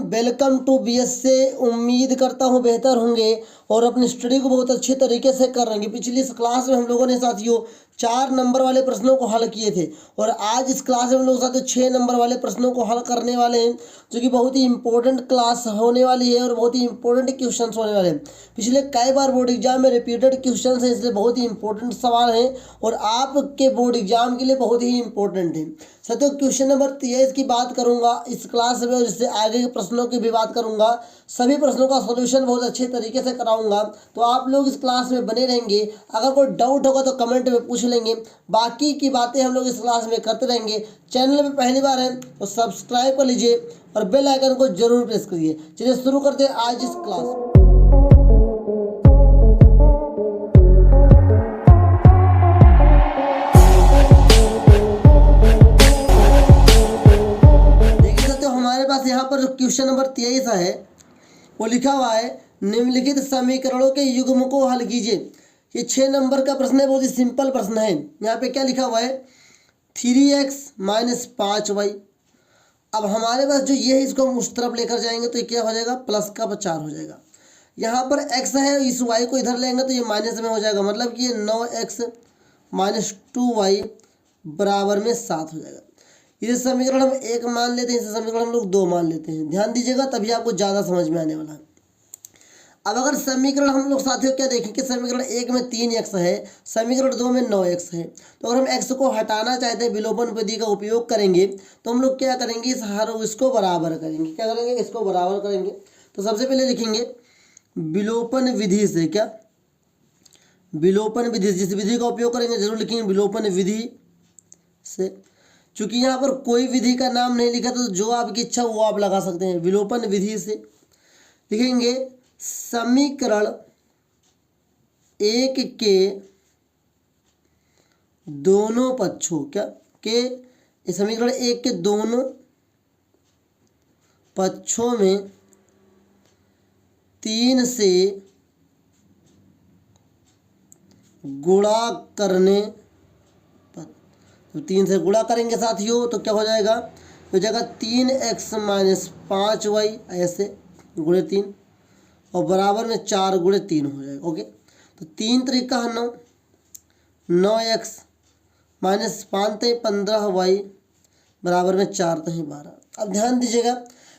Welcome to BS से। उम्मीद करता हूँ बेहतर होंगे और अपनी स्टडी को बहुत अच्छे तरीके से कर रहे हैं। पिछली इस क्लास में हम लोगों ने साथियों 4 नंबर वाले प्रश्नों को हल किए थे और आज इस क्लास में हम लोग साथियों 6 नंबर वाले प्रश्नों को हल करने वाले हैं, जो कि बहुत ही इंपॉर्टेंट क्लास होने वाली है और बहुत ही इंपॉर्टेंट क्वेश्चंस होने वाले हैं। पिछले कई बार बोर्ड एग्जाम में रिपीटेड क्वेश्चंस हैं, इसलिए बहुत ही इंपॉर्टेंट सवाल हैं और आपके बोर्ड एग्जाम के लिए बहुत ही इंपॉर्टेंट है। साथियों क्वेश्चन नंबर 23 की बात करूंगा इस क्लास में और इससे आगे के प्रश्नों की भी बात करूंगा। सभी प्रश्नों का सॉल्यूशन बहुत अच्छे तरीके से कराऊंगा, तो आप लोग इस क्लास में बने रहेंगे। अगर कोई डाउट होगा तो कमेंट में पूछ लेंगे, बाकी की बातें हम लोग इस क्लास में करते रहेंगे। चैनल में पहली बार है तो सब्सक्राइब कर लीजिए और बेल आइकन को जरूर प्रेस करिए। चलिए शुरू करते हैं आज इस क्लास। यहाँ पर जो क्वेश्चन नंबर 23 है वो लिखा हुआ है, निम्नलिखित समीकरणों के युग्म को हल कीजिए। ये 6 नंबर का प्रश्न है, बहुत ही सिंपल प्रश्न है। यहाँ पे क्या लिखा हुआ है, 3x - 5y। अब हमारे पास जो ये है इसको हम उस तरफ लेकर जाएंगे तो ये क्या हो जाएगा, प्लस का 4 हो जाएगा। यहाँ पर x है, इस y को इधर लेंगे तो ये माइनस में हो जाएगा, मतलब कि ये 9x - 2y बराबर में 7 हो जाएगा। इसे समीकरण हम 1 मान लेते हैं, इसे समीकरण हम लोग 2 मान लेते हैं। ध्यान दीजिएगा, तभी आपको ज़्यादा समझ में आने वाला है। अब अगर समीकरण हम लोग साथियों क्या देखें कि समीकरण 1 में 3x है, समीकरण 2 में 9x है, तो अगर हम x को हटाना चाहते हैं विलोपन विधि का उपयोग करेंगे तो हम लोग क्या करेंगे, इस हर इसको बराबर करेंगे। क्या करेंगे, इसको बराबर करेंगे। तो सबसे पहले लिखेंगे विलोपन विधि से, क्या विलोपन विधि, जिस विधि का उपयोग करेंगे जरूर लिखेंगे विलोपन विधि से। चूंकि यहाँ पर कोई विधि का नाम नहीं लिखा तो जो आपकी इच्छा वो आप लगा सकते हैं। विलोपन विधि से लिखेंगे समीकरण 1 के दोनों पक्षों, क्या के समीकरण 1 के दोनों पक्षों में 3 से गुणा करने, तो 3 से गुणा करेंगे साथियों तो क्या हो जाएगा, हो जाएगा 3x - 5y ऐसे गुणे 3 और बराबर में 4 गुणे 3 हो जाएगा। ओके, तो 3 त्रिका 9, 9x - 5 15y बराबर में 4 12। अब ध्यान दीजिएगा,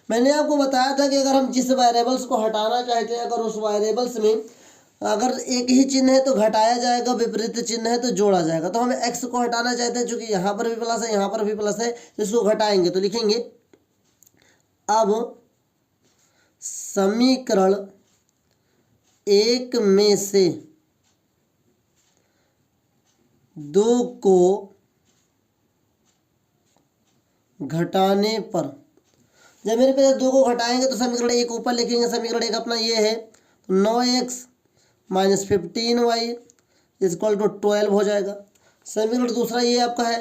मैंने आपको बताया था कि अगर हम जिस वेरिएबल्स को हटाना चाहते हैं, अगर उस वेरिएबल्स में अगर एक ही चिन्ह है तो घटाया जाएगा, विपरीत चिन्ह है तो जोड़ा जाएगा। तो हमें x को हटाना चाहते हैं, क्योंकि यहाँ पर भी प्लस है यहाँ पर भी प्लस है, तो इसको घटाएंगे तो लिखेंगे अब समीकरण 1 में से 2 को घटाने पर, जब मेरे पे 2 को घटाएंगे तो समीकरण 1 ऊपर लिखेंगे। समीकरण 1 अपना ये है, तो 9x - 15y इक्वल टू 12 हो जाएगा। समीकरण दूसरा ये आपका है,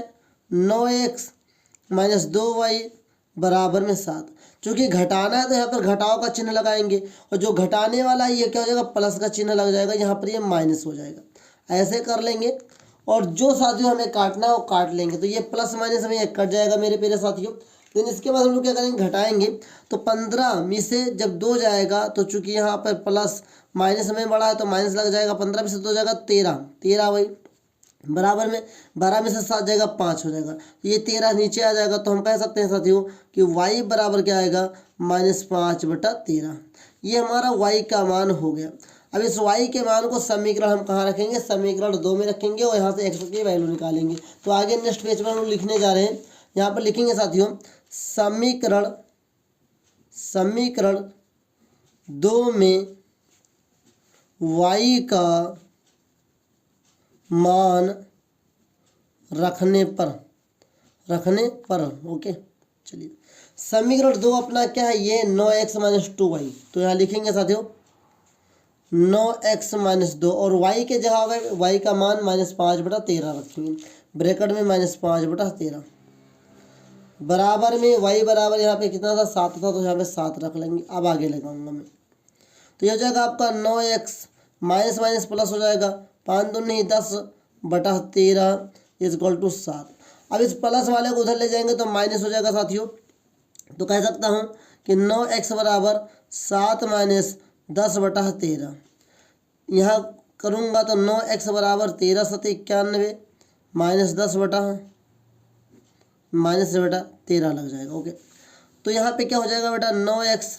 9x - 2y बराबर में 7। चूँकि घटाना है तो यहाँ पर घटाव का चिन्ह लगाएंगे और जो घटाने वाला है ये क्या हो जाएगा, प्लस का चिन्ह लग जाएगा, यहाँ पर ये माइनस हो जाएगा। ऐसे कर लेंगे और जो साथियों हमें काटना है वो काट लेंगे, तो ये प्लस माइनस में एक कट जाएगा मेरे प्यारे साथियों। देन इसके बाद हम लोग क्या करेंगे, घटाएंगे तो 15 में से जब 2 जाएगा तो चूंकि यहाँ पर प्लस माइनस में बड़ा है तो माइनस लग जाएगा, 15 में से 2 जाएगा 13 वही बराबर में 12 में से 7 जाएगा 5 हो जाएगा, ये 13 नीचे आ जाएगा। तो हम कह सकते हैं साथियों कि y बराबर क्या आएगा, -5/13। ये हमारा y का मान हो गया। अब इस y के मान को समीकरण हम कहाँ रखेंगे, समीकरण 2 में रखेंगे और यहाँ से x की वैल्यू निकालेंगे। तो आगे नेक्स्ट पेज पर हम लिखने जा रहे हैं, यहाँ पर लिखेंगे साथियों समीकरण 2 में y का मान रखने पर ओके। चलिए समीकरण 2 अपना क्या है, ये 9x - 2y, तो यहाँ लिखेंगे साथियों 9x - 2 और y के जगह y का मान -5/13 रखेंगे, ब्रैकेट में -5/13 बराबर में y बराबर यहाँ पे कितना था, 7 था, तो यहाँ पे 7 रख लेंगे। अब आगे लगाऊंगा मैं, तो यह हो जाएगा आपका 9x माइनस माइनस प्लस हो जाएगा, 5 दूनी 10/13 इक्वल टू 7। अब इस प्लस वाले को उधर ले जाएंगे तो माइनस हो जाएगा साथियों। तो कह सकता हूँ कि 9x बराबर 7 माइनस 10/13। यहाँ करूँगा तो 9x बराबर 13 × 91 माइनस 10/13 लग जाएगा। ओके, तो यहाँ पे क्या हो जाएगा बेटा, 9x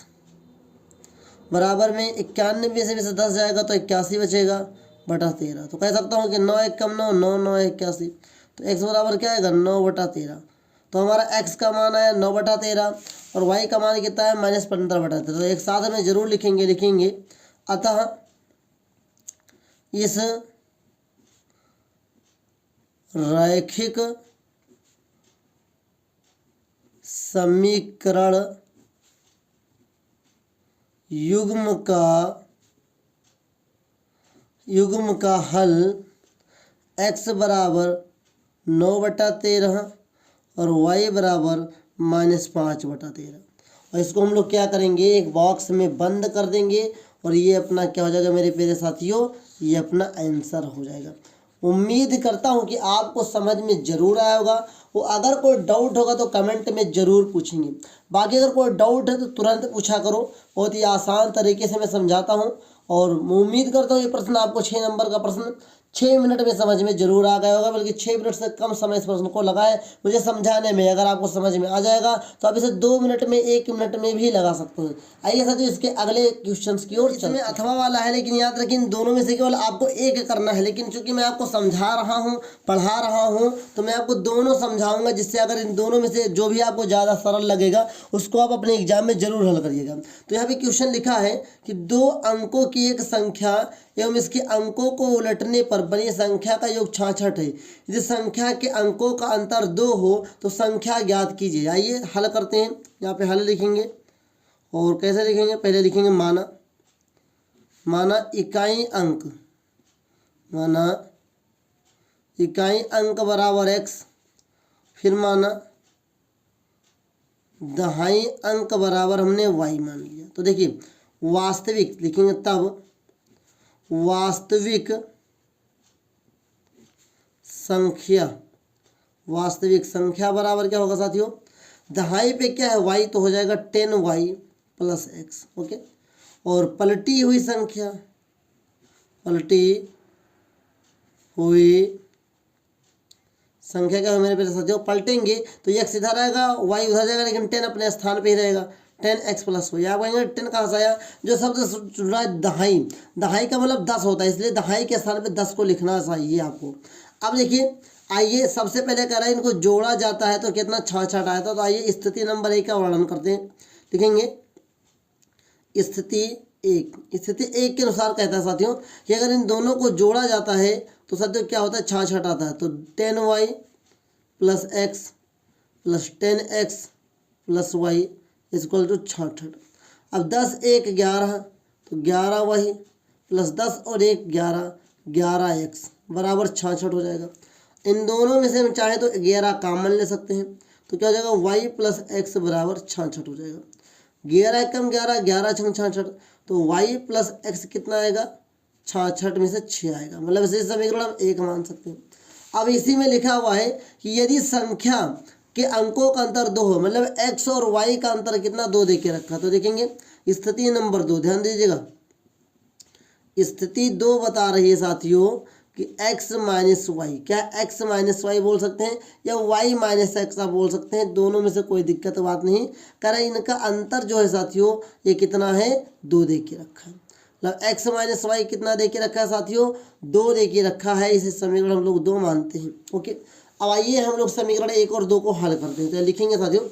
बराबर में 91 में से 10 जाएगा तो 81 बचेगा बटा 13। तो कह सकता हूँ कि 9 1 कम 9, 9 9 81। तो x बराबर क्या आएगा, 9/13। तो हमारा x का मान आया 9/13 और y का मान कितना है, -15/13। तो एक साथ में जरूर लिखेंगे। अतः इस रैखिक समीकरण युग्म का हल x बराबर 9/13 और y बराबर -5/13। और इसको हम लोग क्या करेंगे, एक बॉक्स में बंद कर देंगे और ये अपना क्या हो जाएगा मेरे प्यारे साथियों, ये अपना आंसर हो जाएगा। उम्मीद करता हूँ कि आपको समझ में ज़रूर आया होगा। वो अगर कोई डाउट होगा तो कमेंट में ज़रूर पूछेंगे। बाकी अगर कोई डाउट है तो तुरंत पूछा करो, बहुत ही आसान तरीके से मैं समझाता हूँ। और मैं उम्मीद करता हूँ ये प्रश्न आपको 6 नंबर का प्रश्न 6 मिनट में समझ में जरूर आ गया होगा, बल्कि 6 मिनट से कम समय इस प्रश्न को लगा है मुझे समझाने में। अगर आपको समझ में आ जाएगा तो आप इसे 2 मिनट में 1 मिनट में भी लगा सकते हैं। आइए साथियों इसके अगले क्वेश्चंस की ओर। इसमें अथवा वाला है, लेकिन याद रखिए इन दोनों में से केवल आपको एक करना है। लेकिन चूंकि मैं आपको समझा रहा हूँ, पढ़ा रहा हूँ, तो मैं आपको दोनों समझाऊंगा, जिससे अगर इन दोनों में से जो भी आपको ज़्यादा सरल लगेगा उसको आप अपने एग्जाम में जरूर हल करिएगा। तो यहाँ पे क्वेश्चन लिखा है कि 2 अंकों की एक संख्या एवं इसके अंकों को उलटने पर बनी संख्या का योग 66 है। यदि संख्या के अंकों का अंतर 2 हो तो संख्या ज्ञात कीजिए। आइए हल करते हैं। यहाँ पे हल लिखेंगे और कैसे लिखेंगे, पहले लिखेंगे माना इकाई अंक बराबर x, फिर माना दहाई अंक बराबर हमने y मान लिया। तो देखिए वास्तविक लिखेंगे, तब वास्तविक संख्या बराबर क्या होगा साथियों, दहाई पे क्या है y, तो हो जाएगा 10y + x। ओके, और पलटी हुई संख्या क्या है मेरे प्यारे साथियों, पलटेंगे तो x इधर आएगा y उधर जाएगा, लेकिन 10 अपने स्थान पे ही रहेगा। 10x + y। आप कहेंगे 10 कहाँ से आया, जो शब्द जुड़ रहा है दहाई का मतलब 10 होता है, इसलिए दहाई के स्थान पे 10 को लिखना चाहिए आपको। अब देखिए, आइए सबसे पहले कह रहा है इनको जोड़ा जाता है तो कितना 66 आया था। तो आइए स्थिति नंबर 1 का वर्णन करते हैं। लिखेंगे स्थिति 1 के अनुसार कहता है साथियों कि अगर इन दोनों को जोड़ा जाता है तो साथियों क्या होता है, 66 आता है। तो 10y + x + 10x + y = 66। अब 10 1 11, तो 11y + 10 और 1 11x बराबर 66 हो जाएगा। इन दोनों में से हम चाहे तो 11 कॉमन ले सकते हैं, तो क्या हो जाएगा y + x बराबर 66 हो जाएगा। 11 कम 11, 11 छंग 66, तो y + x कितना आएगा, 66 में से 6 आएगा। मतलब इसे समीकरण हम 1 मान सकते हैं। अब इसी में लिखा हुआ है कि यदि संख्या के अंकों का अंतर 2 हो, मतलब x और y का अंतर कितना, 2 दे के रखा। तो देखेंगे स्थिति नंबर 2, ध्यान दीजिएगा, स्थिति 2 बता रही है साथियों कि x - y, क्या x - y बोल सकते हैं या y - x आप बोल सकते हैं, दोनों में से कोई दिक्कत बात नहीं। कह रहा है इनका अंतर जो है साथियों ये कितना है, 2 दे के रखा है। मतलब x - y कितना दे के रखा है साथियों, 2 दे के रखा है। इसे समीकरण हम लोग 2 मानते हैं। ओके, अब आइए हम लोग समीकरण 1 और 2 को हल करते हैं। तो लिखेंगे साथियों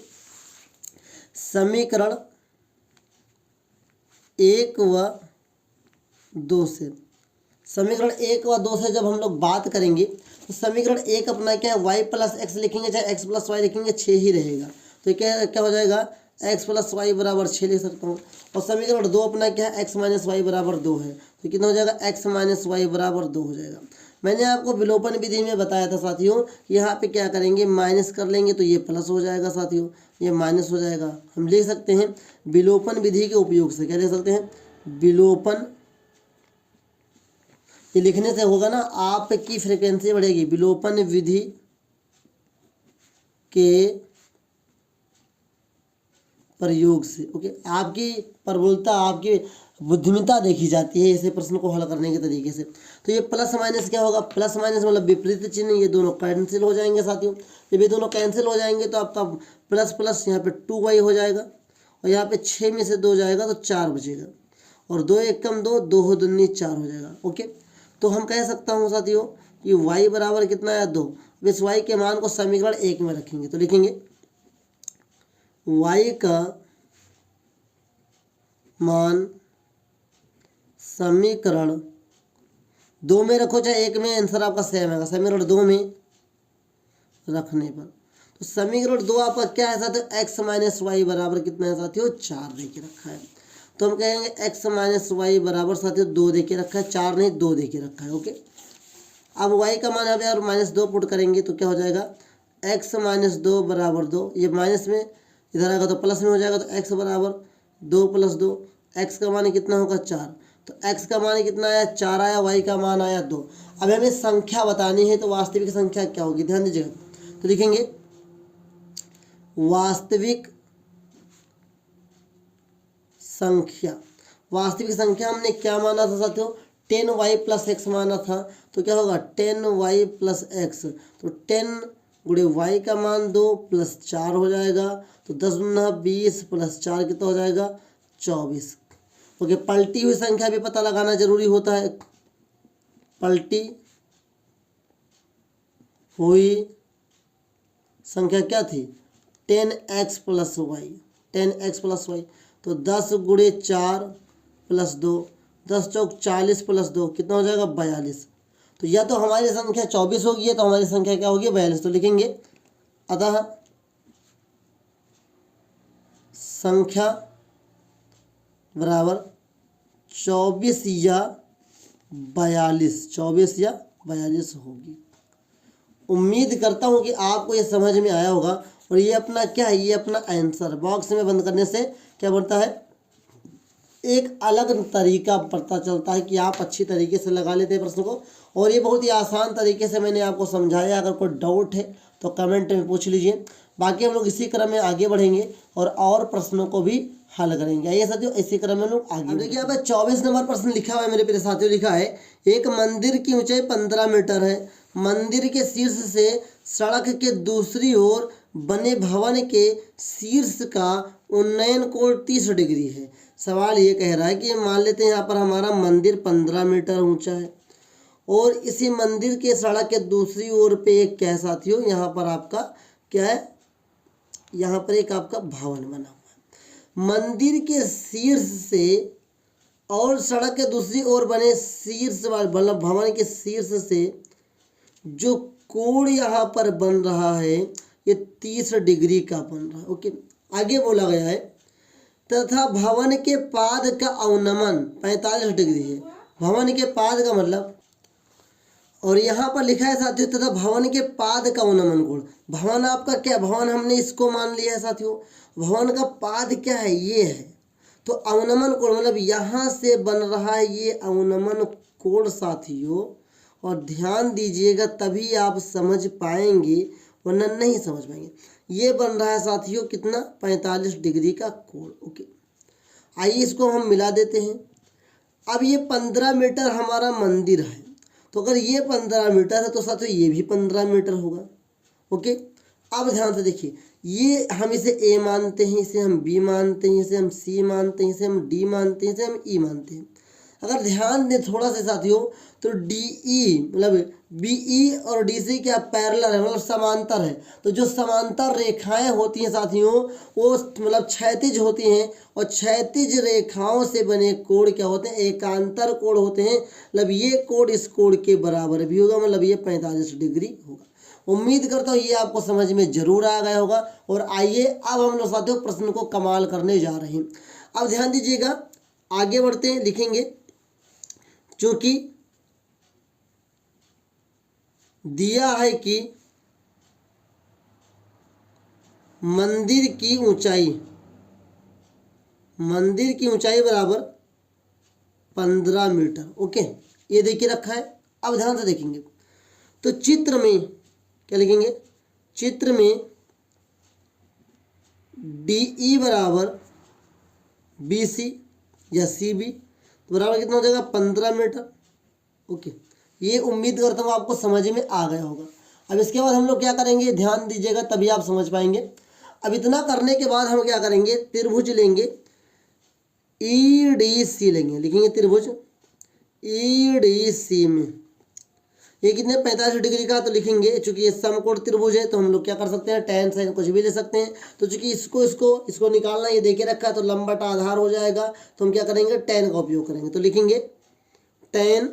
समीकरण 1 व 2 से, समीकरण 1 व 2 से जब हम लोग बात करेंगे तो समीकरण 1 अपना क्या है, y + x लिखेंगे चाहे x + y लिखेंगे 6 ही रहेगा। तो क्या हो जाएगा, x + y बराबर 6 लिख सकता हूँ। और समीकरण 2 अपना क्या है, x - y बराबर 2 है, तो कितना हो जाएगा, x - y बराबर 2 हो जाएगा। मैंने आपको विलोपन विधि में बताया था साथियों, यहाँ पे क्या करेंगे, माइनस कर लेंगे तो ये प्लस हो जाएगा साथियों, ये माइनस हो जाएगा। हम लिख सकते हैं विलोपन विधि के उपयोग से, क्या लिख सकते हैं, विलोपन, ये लिखने से होगा ना आपकी फ्रिक्वेंसी बढ़ेगी। विलोपन विधि के प्रयोग से। ओके, आपकी प्रबलता, आपकी बुद्धिमत्ता देखी जाती है ऐसे प्रश्न को हल करने के तरीके से। तो ये प्लस माइनस क्या होगा, प्लस माइनस मतलब विपरीत चिन्ह, ये दोनों कैंसिल हो जाएंगे साथियों। जब ये दोनों कैंसिल हो जाएंगे तो आपका प्लस प्लस यहाँ पे 2y हो जाएगा और यहाँ पे 6 में से 2 जाएगा तो 4 बचेगा और 2 एक कम 2, 2 हो दूनी 4 हो जाएगा। ओके, तो हम कह सकता हूँ साथियों कि y बराबर कितना है 2। इस y के मान को समीकरण 1 में रखेंगे तो लिखेंगे y का मान समीकरण 2 में रखो चाहे 1 में, आंसर आपका सेम आएगा। समीकरण 2 में रखने पर तो समीकरण 2 आपका क्या है साथियों, x माइनस वाई बराबर कितना है साथियों 4 दे के रखा है। तो हम कहेंगे x माइनस वाई बराबर साथियों 2 दे के रखा है, 4 नहीं 2 दे के रखा है। ओके, अब y का मान यहाँ पे और -2 पुट करेंगे तो क्या हो जाएगा, x माइनस 2 बराबर 2, ये माइनस में इधर आएगा तो प्लस में हो जाएगा, तो x बराबर 2 + 2, x का मान कितना होगा 4, तो x का मान कितना आया 4 आया, y का मान आया 2। अब हमें संख्या बतानी है तो वास्तविक संख्या क्या होगी, ध्यान दीजिएगा। तो लिखेंगे वास्तविक संख्या, वास्तविक संख्या हमने क्या माना था साथियों, 10y + x माना था। तो क्या होगा 10y + x, तो 10 गुणे y का मान 2 + 4 हो जाएगा, तो 10 दूना 20 + 4 कितना हो जाएगा 24। ओके, पलटी हुई संख्या भी पता लगाना जरूरी होता है। पलटी हुई संख्या क्या थी 10x + y, 10x + y, तो 10 गुणे 4 + 2, 10 चौक 40 + 2 कितना हो जाएगा 42। तो या तो हमारी संख्या 24 होगी या तो हमारी संख्या क्या होगी 42। तो लिखेंगे अतः संख्या बराबर 24 या 42, 24 या 42 होगी। उम्मीद करता हूँ कि आपको ये समझ में आया होगा। और ये अपना क्या है, ये अपना आंसर बॉक्स में बंद करने से क्या बनता है, एक अलग तरीका पता चलता है कि आप अच्छी तरीके से लगा लेते हैं प्रश्न को। और ये बहुत ही आसान तरीके से मैंने आपको समझाया। अगर कोई डाउट है तो कमेंट में पूछ लीजिए। बाकी हम लोग इसी क्रम में आगे बढ़ेंगे और प्रश्नों को भी हल करेंगे। आइए साथियों इसी क्रम में लोग आगे। देखिए यहाँ पे 24 नंबर प्रश्न लिखा हुआ है मेरे प्रिय साथियों, लिखा है एक मंदिर की ऊंचाई 15 मीटर है। मंदिर के शीर्ष से सड़क के दूसरी ओर बने भवन के शीर्ष का उन्नयन कोण 30 डिग्री है। सवाल ये कह रहा है कि मान लेते हैं यहाँ पर हमारा मंदिर 15 मीटर ऊंचा है और इसी मंदिर के सड़क के दूसरी ओर पे एक क्या है साथियों, यहाँ पर आपका क्या है, यहाँ पर एक आपका भवन बना हुआ है। मंदिर के शीर्ष से और सड़क के दूसरी ओर बने शीर्ष मतलब भवन के शीर्ष से जो कोण यहाँ पर बन रहा है ये 30 डिग्री का बन रहा है। ओके, आगे बोला गया है तथा भवन के पाद का अवनमन 45 डिग्री है। भवन के पाद का मतलब, और यहाँ पर लिखा है साथियों तथा भवन के पाद का अवनमन कोण। भवन आपका क्या, भवन हमने इसको मान लिया है साथियों, भवन का पाद क्या है ये है, तो अवनमन कोण मतलब यहाँ से बन रहा है ये अवनमन कोण साथियों। और ध्यान दीजिएगा तभी आप समझ पाएंगे वरना नहीं समझ पाएंगे। ये बन रहा है साथियों कितना 45 डिग्री का कोण। ओके, आइए इसको हम मिला देते हैं। अब ये 15 मीटर हमारा मंदिर है, तो अगर ये 15 मीटर है तो साथियों ये भी 15 मीटर होगा। ओके, अब ध्यान से देखिए, ये हम इसे ए मानते हैं, इसे हम बी मानते हैं, इसे हम सी मानते हैं, इसे हम डी मानते हैं, इसे हम ई मानते हैं। अगर ध्यान दें थोड़ा सा साथियों तो डी ई मतलब बी ई और डी सी क्या पैरेलल है, मतलब समांतर है। तो जो समांतर रेखाएं होती हैं साथियों वो मतलब क्षैतिज होती हैं और क्षैतिज रेखाओं से बने कोण क्या होते हैं, एकांतर कोण होते हैं। मतलब ये कोण इस कोण के बराबर भी होगा, मतलब ये 45 डिग्री होगा। उम्मीद करता हूँ ये आपको समझ में जरूर आ गया होगा। और आइए अब हम लोग साथियों प्रश्न को कमाल करने जा रहे हैं। अब ध्यान दीजिएगा, आगे बढ़ते हैं, लिखेंगे चूंकि दिया है कि मंदिर की ऊंचाई बराबर 15 मीटर। ओके, ये देखिए रखा है। अब ध्यान से देखेंगे तो चित्र में क्या लिखेंगे, चित्र में डी ई बराबर बी सी या सी बी, तो बराबर कितना हो जाएगा 15 मीटर। ओके, ये उम्मीद करता हूँ आपको समझ में आ गया होगा। अब इसके बाद हम लोग क्या करेंगे, ध्यान दीजिएगा तभी आप समझ पाएंगे। अब इतना करने के बाद हम क्या करेंगे, त्रिभुज लेंगे ई डी सी लेंगे, लिखेंगे त्रिभुज ई डी सी में ये कितने 45 डिग्री का, तो लिखेंगे चूंकि ये समकोण त्रिभुज है तो हम लोग क्या कर सकते हैं, tan sin कुछ भी ले सकते हैं। तो चूंकि इसको निकालना ये देके रखा है तो लंब बटा आधार हो जाएगा, तो हम क्या करेंगे tan का उपयोग करेंगे। तो लिखेंगे tan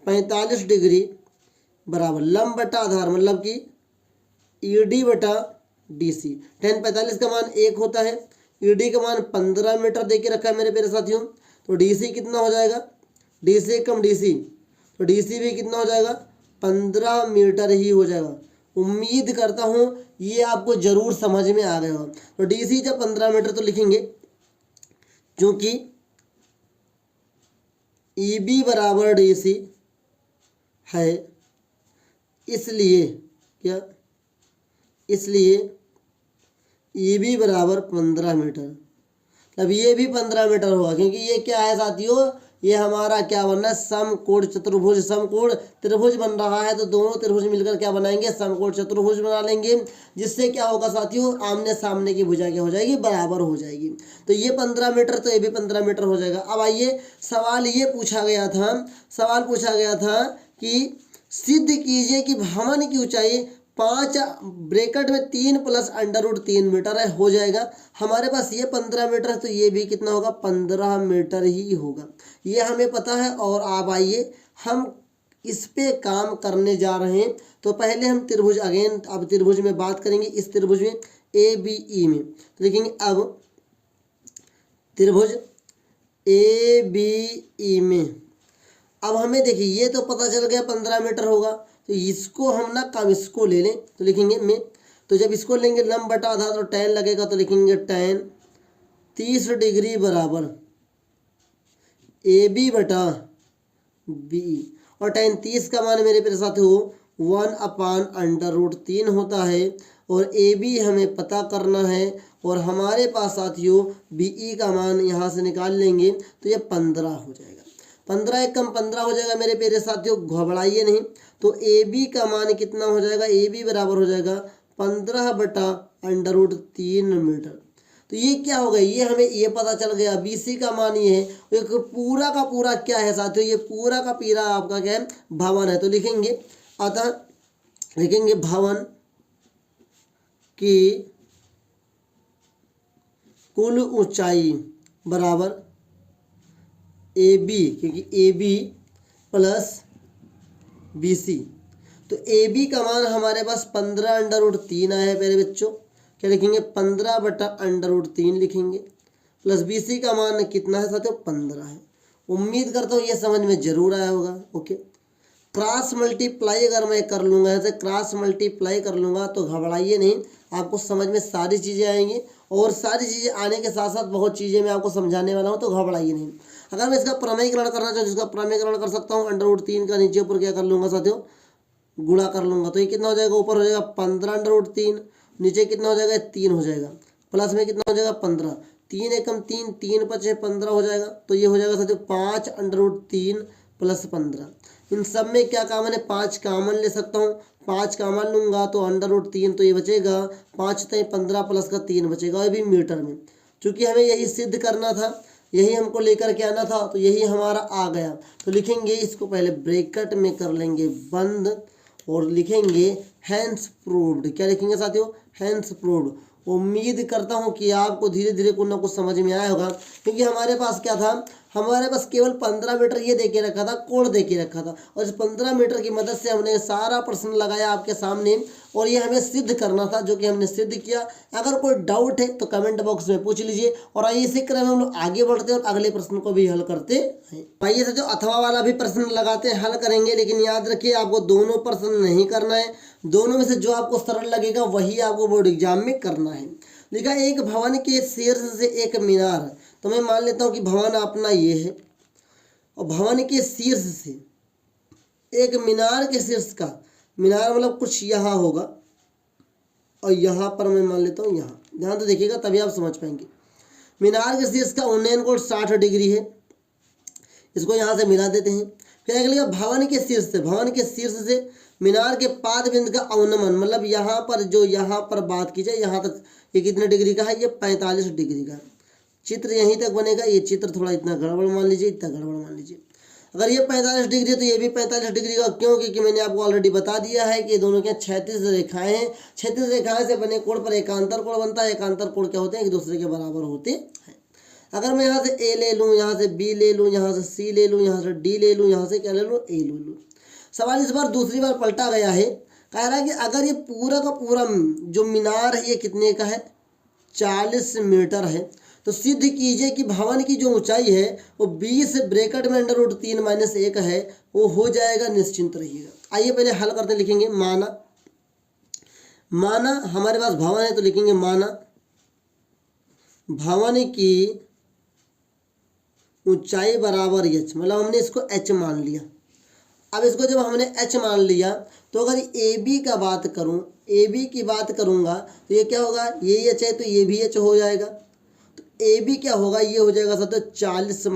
45 डिग्री बराबर लंब बटा आधार मतलब कि ई डी बटा डी सी। tan 45 का मान 1 होता है, ई डी का मान 15 मीटर दे के रखा है मेरे प्यारे साथियों। तो डी सी कितना हो जाएगा, डी सी कम डी सी, तो डी सी भी कितना हो जाएगा 15 मीटर ही हो जाएगा। उम्मीद करता हूँ ये आपको जरूर समझ में आ गया होगा। तो डी सी जब 15 मीटर तो लिखेंगे क्योंकि ई बी बराबर डी सी है, इसलिए क्या, इसलिए ई बी बराबर 15 मीटर। अब ये भी 15 मीटर होगा क्योंकि ये क्या है साथियों, ये हमारा क्या बनना है, समकोण चतुर्भुज। समकोण त्रिभुज बन रहा है तो दोनों त्रिभुज मिलकर क्या बनाएंगे, समकोण चतुर्भुज बना लेंगे, जिससे क्या होगा साथियों, आमने सामने की भुजा क्या हो जाएगी, बराबर हो जाएगी। तो ये 15 मीटर तो ये भी 15 मीटर हो जाएगा। अब आइए सवाल ये पूछा गया था कि सिद्ध कीजिए कि भवन की ऊंचाई 5 ब्रैकेट में 3 प्लस √3 मीटर है, हो जाएगा। हमारे पास ये 15 मीटर है तो ये भी कितना होगा, 15 मीटर ही होगा, ये हमें पता है। और आप आइए हम इस पे काम करने जा रहे हैं। तो पहले हम त्रिभुज अब त्रिभुज में बात करेंगे, इस त्रिभुज में ए बी ई में तो देखेंगे अब त्रिभुज ए बी ई में। अब हमें देखिए ये तो पता चल गया 15 मीटर होगा, तो इसको हम ना कम इसको ले लें तो लिखेंगे में, तो जब इसको लेंगे लंब बटा आधार तो tan लगेगा, तो लिखेंगे tan 30 डिग्री बराबर ए बी बटा बी। और tan 30 का मान मेरे प्यारे साथियों 1/√3 होता है, और ए बी हमें पता करना है, और हमारे पास साथियों बी ई का मान यहाँ से निकाल लेंगे तो ये 15 हो जाएगा। 15 एक कम 15 हो जाएगा मेरे प्यारे साथियों, घबराइए नहीं। तो ए बी का मान कितना हो जाएगा, ए बी बराबर हो जाएगा 15/√3 मीटर। तो ये क्या हो गया, ये हमें ये पता चल गया। बी सी का मान ये है, एक पूरा का पूरा क्या है साथियों, ये पूरा का पूरा आपका क्या है, भवन है। तो लिखेंगे अतः लिखेंगे भवन की कुल ऊंचाई बराबर ए बी, क्योंकि A B plus B C. तो ए बी का मान हमारे पास 15/√3 आया है प्यारे बच्चों, क्या लिखेंगे 15/√3 लिखेंगे, प्लस बी सी का मान कितना है साथियों 15 है। उम्मीद करता हूँ ये समझ में जरूर आया होगा। ओके, क्रॉस मल्टीप्लाई अगर मैं कर लूँगा, ऐसे क्रॉस मल्टीप्लाई कर लूँगा तो घबराइए नहीं, आपको समझ में सारी चीज़ें आएंगी, और सारी चीज़ें आने के साथ साथ बहुत चीज़ें मैं आपको समझाने वाला हूँ, तो घबराइए नहीं। अगर मैं इसका प्रमेयीकरण करना चाहूँ, जिसका प्रमेयीकरण कर सकता हूँ, √3 का नीचे ऊपर क्या कर लूँगा साथियों, गुणा कर लूँगा, तो ये कितना हो जाएगा, ऊपर हो जाएगा 15/√3, नीचे कितना हो जाएगा 3 हो जाएगा, प्लस में कितना हो जाएगा 15, 3 एकम 3, 3 5 15 हो जाएगा। तो ये हो जाएगा साथियों 5/√3 प्लस 15। इन सब में क्या कामन है, 5 कामन ले सकता हूँ, 5 कामन लूँगा तो √3 तो ये बचेगा, 5 तय 15 प्लस का 3 बचेगा, ये भी मीटर में। चूँकि हमें यही सिद्ध करना था, यही हमको लेकर के आना था, तो यही हमारा आ गया। तो लिखेंगे इसको पहले ब्रैकेट में कर लेंगे बंद, और लिखेंगे हैंस प्रूव्ड। क्या लिखेंगे साथियों, हैंस प्रूव्ड। उम्मीद करता हूँ कि आपको धीरे धीरे कुछ ना कुछ समझ में आया होगा, क्योंकि हमारे पास क्या था, हमारे पास केवल 15 मीटर ये दे के रखा था, कोण दे के रखा था, और इस 15 मीटर की मदद से हमने सारा प्रश्न लगाया आपके सामने, और ये हमें सिद्ध करना था, जो कि हमने सिद्ध किया। अगर कोई डाउट है तो कमेंट बॉक्स में पूछ लीजिए, और आइए इसी क्रम में हम लोग आगे बढ़ते हैं और अगले प्रश्न को भी हल करते हैं। आइए जो अथवा वाला भी प्रश्न लगाते हैं, हल करेंगे, लेकिन याद रखिए आपको दोनों प्रश्न नहीं करना है, दोनों में से जो आपको सरल लगेगा वही आपको बोर्ड एग्जाम में करना है। लिखा एक भवन के शीर्ष से एक मीनार, तो मैं मान लेता हूँ कि भवन अपना ये है, और भवन के शीर्ष से एक मीनार के शीर्ष का, मीनार मतलब कुछ यहाँ होगा, और यहाँ पर मैं मान लेता हूँ यहाँ, ध्यान तो देखिएगा तभी आप समझ पाएंगे। मीनार के शीर्ष का उन्नयन कोण 60 डिग्री है, इसको यहाँ से मिला देते हैं। फिर अगले भवन के शीर्ष से, भवन के शीर्ष से मीनार के पाद बिंदु का अवनमन, मतलब यहाँ पर जो यहाँ पर बात की जाए यहाँ तक ये कितने डिग्री का है, ये 45 डिग्री का। चित्र यहीं तक बनेगा, ये चित्र थोड़ा इतना गड़बड़ मान लीजिए, इतना गड़बड़ मान लीजिए। अगर ये 45 डिग्री है तो ये भी 45 डिग्री का, क्यों? क्योंकि मैंने आपको ऑलरेडी बता दिया है कि दोनों के 36 रेखाएं हैं। 36 रेखाएं से बने कोण पर एकांतर कोण बनता है। एकांतर कोण क्या होते हैं? एक दूसरे के बराबर होते हैं। अगर मैं यहाँ से ए ले लूँ, यहाँ से बी ले लूँ, यहाँ से सी ले लूँ, यहाँ से डी ले लूँ, यहाँ से क्या ले लूँ? ए ले लूँ। सवाल इस बार दूसरी बार पलटा गया है, कह रहा है कि अगर ये पूरा का पूरा जो मीनार है ये कितने का है? 40 मीटर है, तो सिद्ध कीजिए कि भवन की जो ऊंचाई है वो 20 ब्रैकेट में √3 - 1 है, वो हो जाएगा। निश्चिंत रहिएगा। आइए पहले हल करते लिखेंगे। माना हमारे पास भवन है तो लिखेंगे माना भवन की ऊंचाई बराबर h, मतलब हमने इसको h मान लिया। अब इसको जब हमने h मान लिया तो अगर ए बी का बात करूं, ए बी की बात करूंगा तो ये क्या होगा? ये h है तो ये भी h हो जाएगा। तो ए बी क्या होगा? ये हो जाएगा साथ 40 -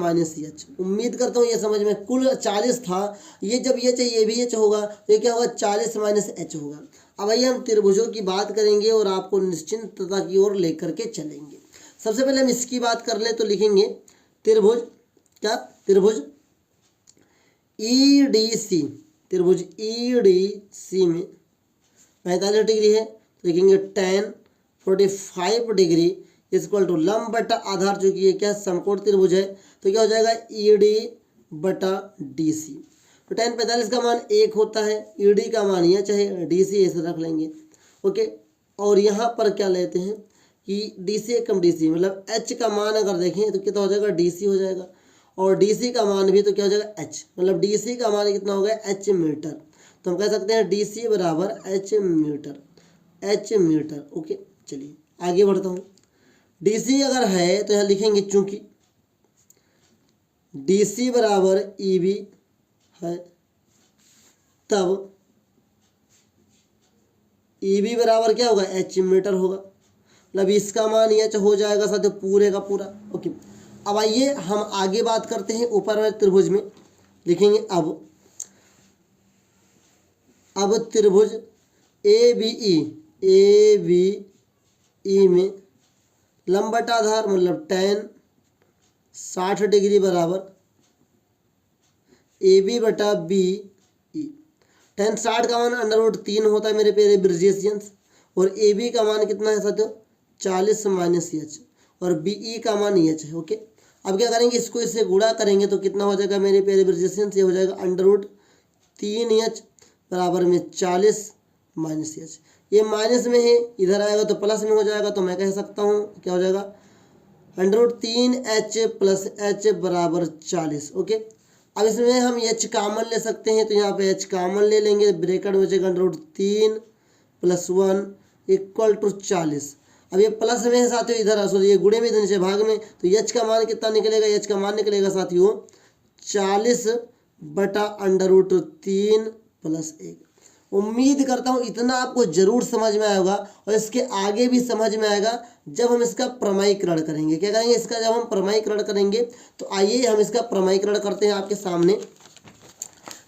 h। उम्मीद करता हूँ ये समझ में। कुल 40 था, ये जब ये h ये भी h होगा तो ये क्या होगा? 40 - h होगा। अब आइए हम त्रिभुजों की बात करेंगे और आपको निश्चिंतता की ओर लेकर के चलेंगे। सबसे पहले हम इसकी बात कर ले तो लिखेंगे त्रिभुज, क्या? त्रिभुज EDC, त्रिभुज EDC में 45 डिग्री है तो लिखेंगे tan 45 डिग्री इक्वल टू लंब बटा आधार, जो कि ये क्या? समकोण त्रिभुज है, तो क्या हो जाएगा? ED/DC। तो tan 45 का मान 1 होता है, ED का मान यह चाहे DC ऐसे रख लेंगे। ओके, और यहाँ पर क्या लेते हैं कि DC कम DC, मतलब H का मान अगर देखें तो कितना हो जाएगा? DC हो जाएगा। और DC का मान भी तो क्या हो जाएगा? H, मतलब DC का मान कितना हो गया? H metre. तो हम कह सकते हैं DC बराबर H metre, H metre. Okay, चलिए आगे बढ़ता हूँ। DC अगर है तो यहाँ लिखेंगे चूंकि DC बराबर EB है, तब EB बराबर क्या होगा? H मीटर होगा, मतलब इसका मान H हो जाएगा साथ पूरे का पूरा। ओके, अब आइए हम आगे बात करते हैं। ऊपर वाले त्रिभुज में लिखेंगे अब त्रिभुज ABE में लंब बटा आधार, मतलब tan 60 डिग्री बराबर AB/BE। tan 60 का मान √3 होता है मेरे प्यारे ब्रिजेशियंस, और AB का मान कितना है साथियों? 40 - h, और BE का मान h है। ओके, अब क्या करेंगे? इसको इससे गुणा करेंगे तो कितना हो जाएगा मेरे प्यारे ब्रिजेशियंस? ये हो जाएगा √3h बराबर में 40 - h। ये माइनस में है, इधर आएगा तो प्लस में हो जाएगा, तो मैं कह सकता हूँ क्या हो जाएगा? √3h + h बराबर 40। ओके, अब इसमें हम h कॉमन ले सकते हैं, तो यहाँ पे h कॉमन ले लेंगे, ब्रैकेट में बचेगा √3 + 1 इक्वल टू 40। अब ये प्लस में है साथियों, इधर सॉरी ये गुणे में, इधर नीचे भाग में, तो h का मान कितना निकलेगा? h का मान निकलेगा साथियों 40/√3 + 1। उम्मीद करता हूँ इतना आपको जरूर समझ में आएगा, और इसके आगे भी समझ में आएगा जब हम इसका प्रमाणीकरण करेंगे। क्या करेंगे? इसका जब हम प्रमाणीकरण करेंगे तो आइए हम इसका प्रमाणीकरण करते हैं आपके सामने।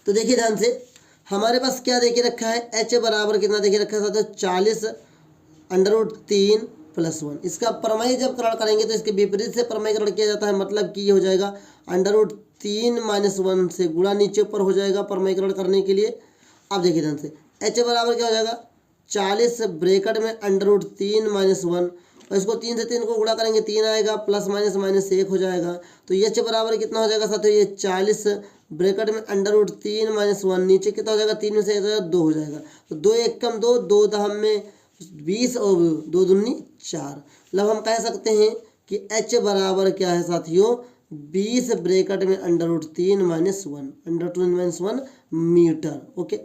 तो देखिए ध्यान से, हमारे पास क्या देखे रखा है? h बराबर कितना देखे रखा है साथियों? 40/√3 + 1। इसका प्रमेय जब करण करेंगे तो इसके विपरीत से प्रमेयकरण किया जाता है, मतलब कि ये हो जाएगा √3 - 1 से गुणा नीचे ऊपर हो जाएगा प्रमेयकरण करने के लिए। अब देखिए ध्यान से, h बराबर क्या हो जाएगा? 40 ब्रैकेट में √3 - 1, और इसको 3 से 3 को गुणा करेंगे 3 आएगा, प्लस माइनस माइनस 1 हो जाएगा। तो h बराबर कितना हो जाएगा साथियों? ये 40 ब्रैकेट में √3 - 1, नीचे कितना हो जाएगा? 3 में से 2 हो जाएगा, तो 2 1 कम 2, 2 दहम में 20 और 2 दूनी 4। मतलब हम कह सकते हैं कि h बराबर क्या है साथियों? 20 ब्रैकेट में √3 - 1 मीटर। ओके,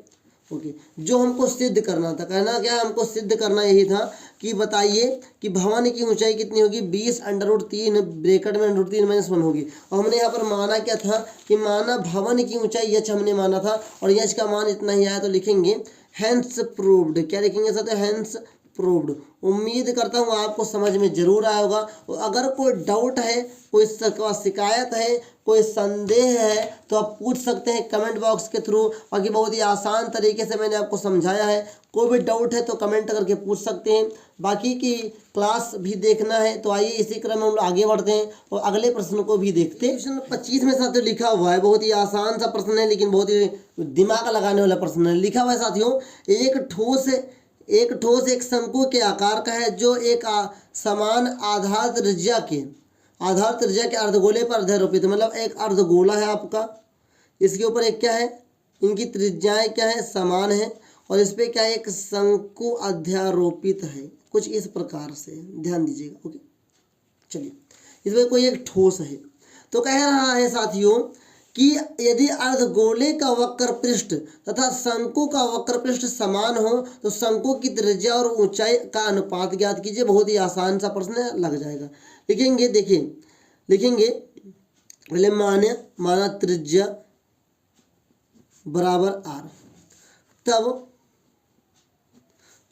जो हमको सिद्ध करना था, कहना क्या? हमको सिद्ध करना यही था कि बताइए कि भवन की ऊंचाई कितनी होगी? 20 √3 ब्रैकेट में √3 - 1 होगी। और हमने यहाँ पर माना क्या था कि माना भवन की ऊंचाई h हमने माना था, और h का मान इतना ही आया, तो लिखेंगे हैंस प्रूव्ड। क्या लिखेंगे साथ? Hence proved. उम्मीद करता हूँ आपको समझ में जरूर आया होगा। और अगर कोई डाउट है, कोई शिकायत है, कोई संदेह है तो आप पूछ सकते हैं कमेंट बॉक्स के थ्रू। बाकी बहुत ही आसान तरीके से मैंने आपको समझाया है। कोई भी डाउट है तो कमेंट करके पूछ सकते हैं। बाकी की क्लास भी देखना है तो आइए इसी क्रम में हम लोग आगे बढ़ते हैं और अगले प्रश्न को भी देखते हैं। क्वेश्चन 25 में साथियों लिखा हुआ है, बहुत ही आसान सा प्रश्न है लेकिन बहुत ही दिमाग लगाने वाला प्रश्न है। लिखा हुआ है साथियों, एक ठोस एक शंकु के आकार का है जो एक समान आधार त्रिज्या के अर्धगोले पर अध्यारोपित है। मतलब एक अर्धगोला है आपका, इसके ऊपर एक क्या है, इनकी त्रिज्याएं क्या है, समान है, और इस पे क्या है, एक शंकु अध्यारोपित है। कुछ इस प्रकार से ध्यान दीजिएगा। ओके, चलिए, इसमें कोई एक ठोस है तो कह रहा है साथियों कि यदि अर्धगोले का वक्र पृष्ठ तथा शंकु का वक्र पृष्ठ समान हो तो शंकु की त्रिज्या और ऊंचाई का अनुपात ज्ञात कीजिए। बहुत ही आसान सा प्रश्न है, लग जाएगा। लिखेंगे, देखिए लिखेंगे, पहले माना त्रिज्या बराबर आर। तब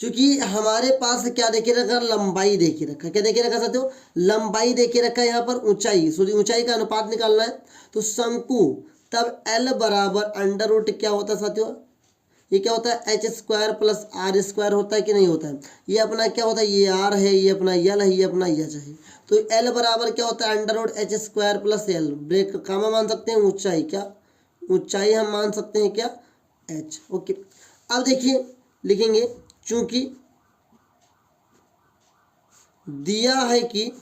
चूंकि हमारे पास क्या देखे रखा, लंबाई देखे रखा, क्या देखे रखा साथियों, लंबाई देखे रखा है। यहाँ पर ऊंचाई का अनुपात निकालना है तो शंकु, तब L बराबर अंडर रूट क्या होता है साथियों, ये क्या होता है, H square plus R square होता है कि नहीं होता है। ये अपना क्या होता है, ये आर है, ये अपना यल है, ये अपना एच है। तो L बराबर क्या होता है, under root H square plus L, break comma मान सकते हैं, ऊंचाई क्या, ऊंचाई हम मान सकते हैं क्या, एच। ओके, अब देखिए लिखेंगे, चूंकि दिया है कि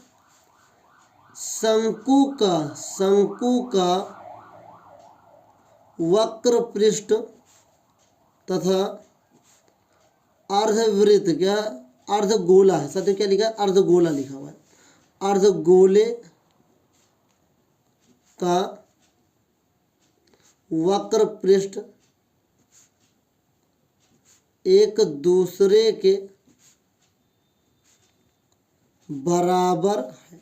शंकु का वक्र पृष्ठ तथा अर्धवृत्त क्या, अर्धगोला है साथियों, क्या लिखा है, अर्धगोला लिखा हुआ है। अर्धगोले का वक्र पृष्ठ एक दूसरे के बराबर है।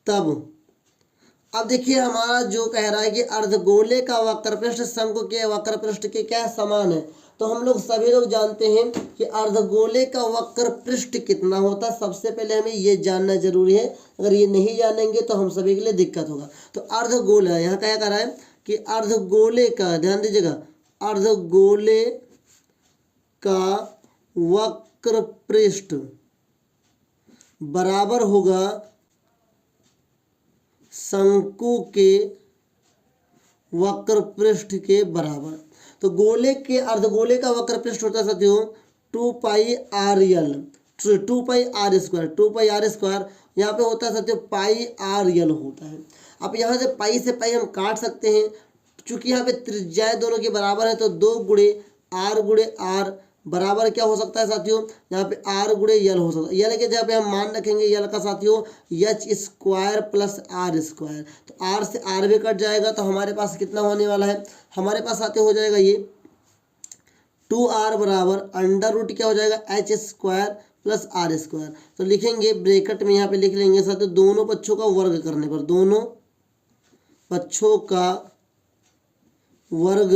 तब अब देखिए हमारा जो कह रहा है कि अर्धगोले का वक्र पृष्ठ शंकु के वक्र पृष्ठ के क्या समान है। तो हम लोग सभी लोग जानते हैं कि अर्धगोले का वक्र पृष्ठ कितना होता है। सबसे पहले हमें ये जानना जरूरी है, अगर ये नहीं जानेंगे तो हम सभी के लिए दिक्कत होगा। तो अर्धगोला यहाँ क्या कर रहा है कि अर्धगोले का, ध्यान दीजिएगा, अर्धगोले का वक्र पृष्ठ बराबर होगा शंकु के वक्र पृष्ठ के बराबर। तो गोले के अर्धगोले का वक्र पृष्ठ होता है साथियों 2 pi R L, 2 pi R square, यहाँ पे होता है साथियों पाई आर यल होता है। अब यहाँ से पाई हम काट सकते हैं, चूंकि यहाँ पे त्रिज्याएं दोनों के बराबर है तो 2 गुणे आर बराबर क्या हो सकता है साथियों, यहाँ पे आर गुणे यल हो सकता है। यल के जहाँ पे हम मान रखेंगे यल का साथियों H square plus R square, तो आर से आर भी कट जाएगा तो हमारे पास कितना होने वाला है, हमारे पास साथियों हो जाएगा ये 2r बराबर अंडर रूट क्या हो जाएगा, H square plus R square. तो लिखेंगे ब्रैकेट में, यहाँ पे लिख लेंगे साथियों दोनों पक्षों का वर्ग करने पर, दोनों पक्षों का वर्ग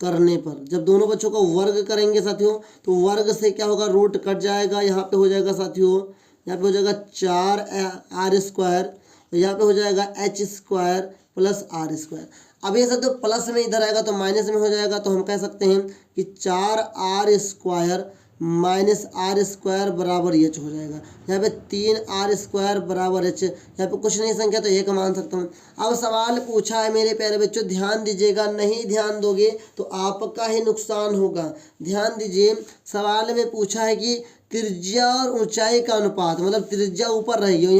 करने पर, जब दोनों बच्चों का वर्ग करेंगे साथियों तो वर्ग से क्या होगा, रूट कट जाएगा। यहाँ पे हो जाएगा साथियों, यहाँ पे हो जाएगा 4r स्क्वायर, यहाँ पे हो जाएगा H square plus R square. अब ये साथियों प्लस में इधर आएगा तो माइनस में हो जाएगा, तो हम कह सकते हैं कि 4r square minus R square बराबर एच हो जाएगा। यहाँ पे 3r स्क्वायर बराबर एच, यहाँ पे कुछ नहीं संख्या तो एक मान सकता हूँ। अब सवाल पूछा है मेरे प्यारे बच्चों, ध्यान दीजिएगा, नहीं ध्यान दोगे तो आपका ही नुकसान होगा। ध्यान दीजिए, सवाल में पूछा है कि त्रिज्या और ऊंचाई का अनुपात, मतलब त्रिज्या ऊपर रहेगी,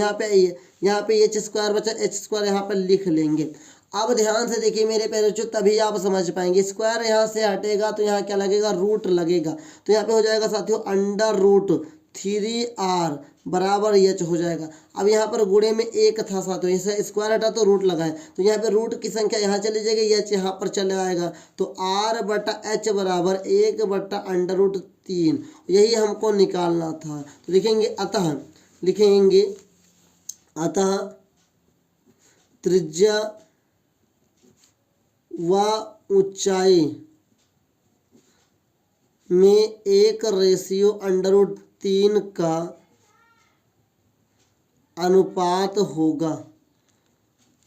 यहाँ पे एच स्क्वायर बचा, एच स्क्वायर यहाँ पर लिख लेंगे। अब ध्यान से देखिए मेरे प्यारे बच्चों, तभी आप समझ पाएंगे। स्क्वायर यहाँ से हटेगा तो यहाँ क्या लगेगा, रूट लगेगा। तो यहाँ पे हो जाएगा साथियों अंडर रूट 3r बराबर एच हो जाएगा। अब यहाँ पर गुणे में एक था साथियों, इसे स्क्वायर हटा तो रूट लगा है, तो यहाँ पे रूट की संख्या यहाँ चली जाएगी, एच यहाँ पर चले आएगा। तो r बटा एच बराबर 1 बटा अंडर रूट 3, यही हमको निकालना था। तो लिखेंगे अतः त्रिज्या व ऊंचाई में 1/√3 का अनुपात होगा।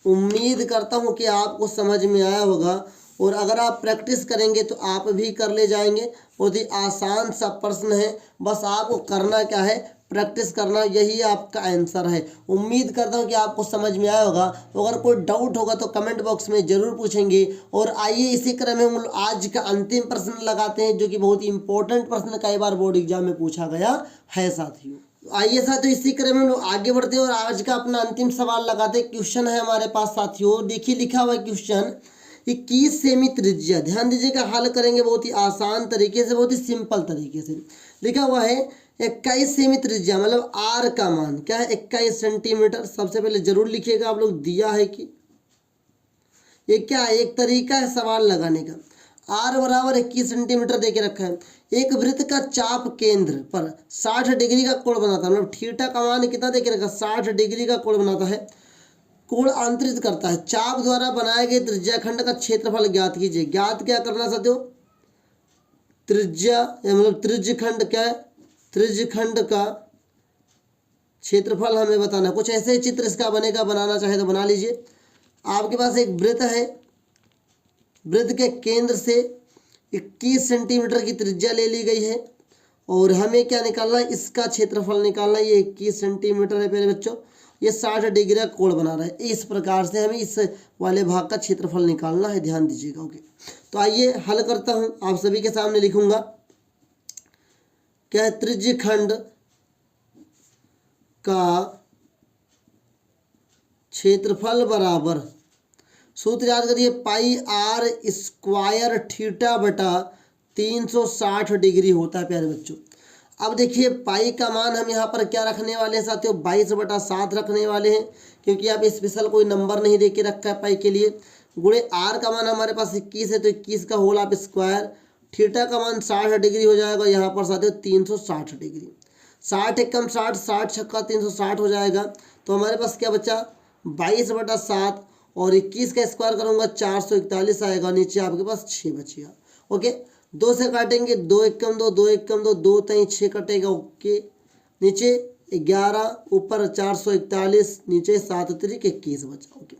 उम्मीद करता हूँ कि आपको समझ में आया होगा, और अगर आप प्रैक्टिस करेंगे तो आप भी कर ले जाएंगे। बहुत ही आसान सा प्रश्न है, बस आपको करना क्या है, प्रैक्टिस करना, यही आपका आंसर है। उम्मीद करता हूँ कि आपको समझ में आया होगा। तो अगर कोई डाउट होगा तो कमेंट बॉक्स में ज़रूर पूछेंगे। और आइए इसी क्रम में हम लोग आज का अंतिम प्रश्न लगाते हैं, जो कि बहुत ही इंपॉर्टेंट प्रश्न कई बार बोर्ड एग्जाम में पूछा गया है साथियों। आइए साथियों इसी क्रम में हम लोग आगे बढ़ते हैं और आज का अपना अंतिम सवाल लगाते हैं। क्वेश्चन है हमारे पास साथियों, देखिए लिखा हुआ क्वेश्चन, 21 सेमी त्रिज्या, ध्यान दीजिएगा, हल करेंगे बहुत ही आसान तरीके से, बहुत ही सिंपल तरीके से। लिखा हुआ है 21 सेमी त्रिज्या, मतलब आर का मान क्या है, 21 सेंटीमीटर। सबसे पहले जरूर लिखिएगा आप लोग, दिया है कि ये क्या है, एक तरीका है सवाल लगाने का। आर बराबर 21 सेंटीमीटर दे के रखा है। एक वृत्त का चाप केंद्र पर 60 डिग्री का कोण बनाता है, मतलब थीटा का मान कितना दे के रखा, 60 डिग्री का कोण बनाता है। कोण आंतरित करता है। चाप द्वारा बनाए गए त्रिज्याखंड का क्षेत्रफल ज्ञात कीजिए। ज्ञात क्या करना चाहते हो, त्रिज्या मतलब त्रिज्यखंड क्या है, त्रिज्यखंड का क्षेत्रफल हमें बताना। कुछ ऐसे चित्र इसका बनेगा, बनाना चाहे तो बना लीजिए। आपके पास एक वृत्त है, वृत्त के केंद्र से 21 सेंटीमीटर की त्रिज्या ले ली गई है, और हमें क्या निकालना है, इसका क्षेत्रफल निकालना है। ये 21 सेंटीमीटर है प्यारे बच्चों, ये 60 डिग्री का कोण बना रहा है। इस प्रकार से हमें इस वाले भाग का क्षेत्रफल निकालना है, ध्यान दीजिएगा। ओके, तो आइए हल करता हूँ, आप सभी के सामने लिखूंगा। क्या है, त्रिज्यखंड का क्षेत्रफल बराबर, सूत्र याद करिए, पाई आर स्क्वायर थीटा बटा 360 डिग्री होता है प्यारे बच्चों। अब देखिए पाई का मान हम यहाँ पर क्या रखने वाले हैं साथियों, 22/7 रखने वाले हैं, क्योंकि आप स्पेशल कोई नंबर नहीं दे के रखा है पाई के लिए। गुणे आर का मान हमारे पास 21 है, तो 21 का होल आप स्क्वायर, थीटा का मान 60 डिग्री हो जाएगा, यहाँ पर साथियों 360 डिग्री। 60 एकम 60, 60 छक्का 360 हो जाएगा। तो हमारे पास क्या बचा, 22/7, और 21 का स्क्वायर करूँगा 441 आएगा, नीचे आपके पास 6 बचेगा। ओके, 2 से काटेंगे, 2 एकम 2, 2 एकम 2, 2 तई 6 कटेगा। ओके, नीचे 11, ऊपर 441, नीचे 7 तिरिक 21 बचा। ओके,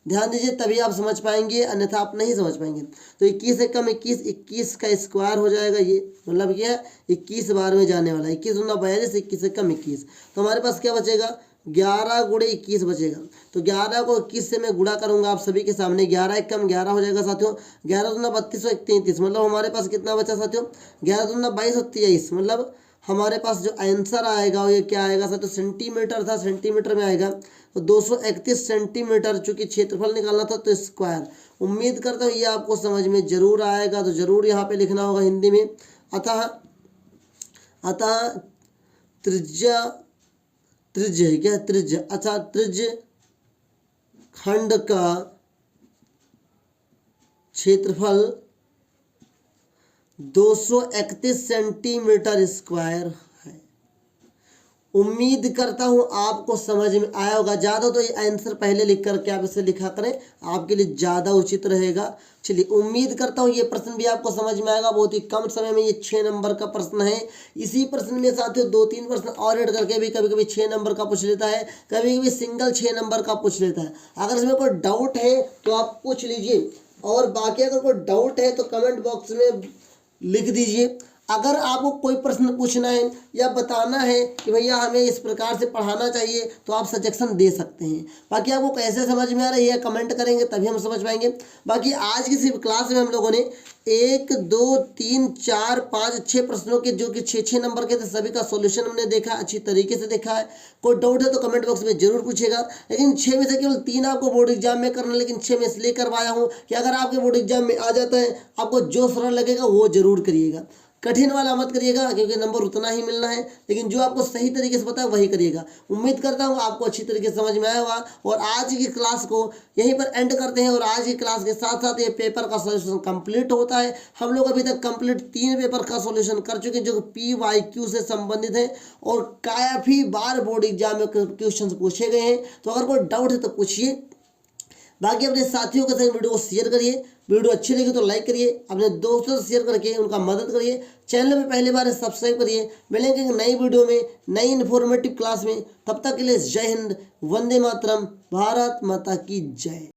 ध्यान दीजिए, तभी आप समझ पाएंगे, अन्यथा आप नहीं समझ पाएंगे। तो 21 एकम 21, 21 का स्क्वायर हो जाएगा, ये मतलब क्या है, 21 बार में जाने वाला है। 21 दूना 42, 21 एकम 21, तो हमारे पास क्या बचेगा, 11 गुणे 21 बचेगा। तो 11 को 21 से मैं गुणा करूंगा आप सभी के सामने, 11 एकम 11 हो जाएगा साथियों। 11 दूना 32 और 33, मतलब हमारे पास कितना बचा साथियों, 11 दूना 22 और 23, मतलब हमारे पास जो आंसर आएगा वो ये क्या आएगा साथियों, सेंटीमीटर था, सेंटीमीटर में आएगा। तो 231 सेंटीमीटर, चूंकि क्षेत्रफल निकालना था तो स्क्वायर। उम्मीद करता हूँ ये आपको समझ में जरूर आएगा, तो जरूर यहाँ पे लिखना होगा हिंदी में। अतः त्रिज्य है क्या, त्रिज्य, अच्छा, त्रिज्य खंड का क्षेत्रफल 231 सेंटीमीटर स्क्वायर है। उम्मीद करता हूं आपको समझ में आया होगा। ज़्यादा तो ये आंसर पहले लिख करके आप इसे लिखा करें, आपके लिए ज़्यादा उचित रहेगा। चलिए, उम्मीद करता हूँ ये प्रश्न भी आपको समझ में आएगा। बहुत ही कम समय में ये 6 नंबर का प्रश्न है। इसी प्रश्न में साथियों 2-3 प्रश्न और ऐड करके भी कभी कभी 6 नंबर का पूछ लेता है, कभी कभी सिंगल 6 नंबर का पूछ लेता है। अगर इसमें कोई डाउट है तो आप पूछ लीजिए, और बाकी अगर कोई डाउट है तो कमेंट बॉक्स में लिख दीजिए। अगर आपको कोई प्रश्न पूछना है या बताना है कि भैया हमें इस प्रकार से पढ़ाना चाहिए, तो आप सजेशन दे सकते हैं। बाकी आपको कैसे समझ में आ रही है कमेंट करेंगे, तभी हम समझ पाएंगे। बाकी आज की सिर्फ क्लास में हम लोगों ने 1, 2, 3, 4, 5, 6 प्रश्नों के, जो कि 6 नंबर के थे, सभी का सॉल्यूशन हमने देखा, अच्छी तरीके से देखा है। कोई डाउट है तो कमेंट बॉक्स में जरूर पूछेगा। लेकिन 6 में से केवल 3 आपको बोर्ड एग्जाम में करना, लेकिन 6 में इसलिए करवाया हूँ कि अगर आपके बोर्ड एग्जाम में आ जाता है, आपको जो सरल लगेगा वो जरूर करिएगा, कठिन वाला मत करिएगा, क्योंकि नंबर उतना ही मिलना है। लेकिन जो आपको सही तरीके से पता है वही करिएगा। उम्मीद करता हूँ आपको अच्छी तरीके से समझ में आया होगा। और आज की क्लास को यहीं पर एंड करते हैं, और आज की क्लास के साथ साथ ये पेपर का सॉल्यूशन कंप्लीट होता है। हम लोग अभी तक कंप्लीट 3 पेपर का सॉल्यूशन कर चुके हैं, जो PYQ से संबंधित है, और काफ़ी बार बोर्ड एग्जाम में क्वेश्चन पूछे गए हैं। तो अगर कोई डाउट है तो पूछिए। बाकी अपने साथियों के संग वीडियो को शेयर करिए, वीडियो अच्छी लगी तो लाइक करिए, अपने दोस्तों से शेयर करके उनका मदद करिए, चैनल में पहली बार सब्सक्राइब करिए। मिलेंगे एक नई वीडियो में, नई इन्फॉर्मेटिव क्लास में। तब तक के लिए जय हिंद, वंदे मातरम, भारत माता की जय।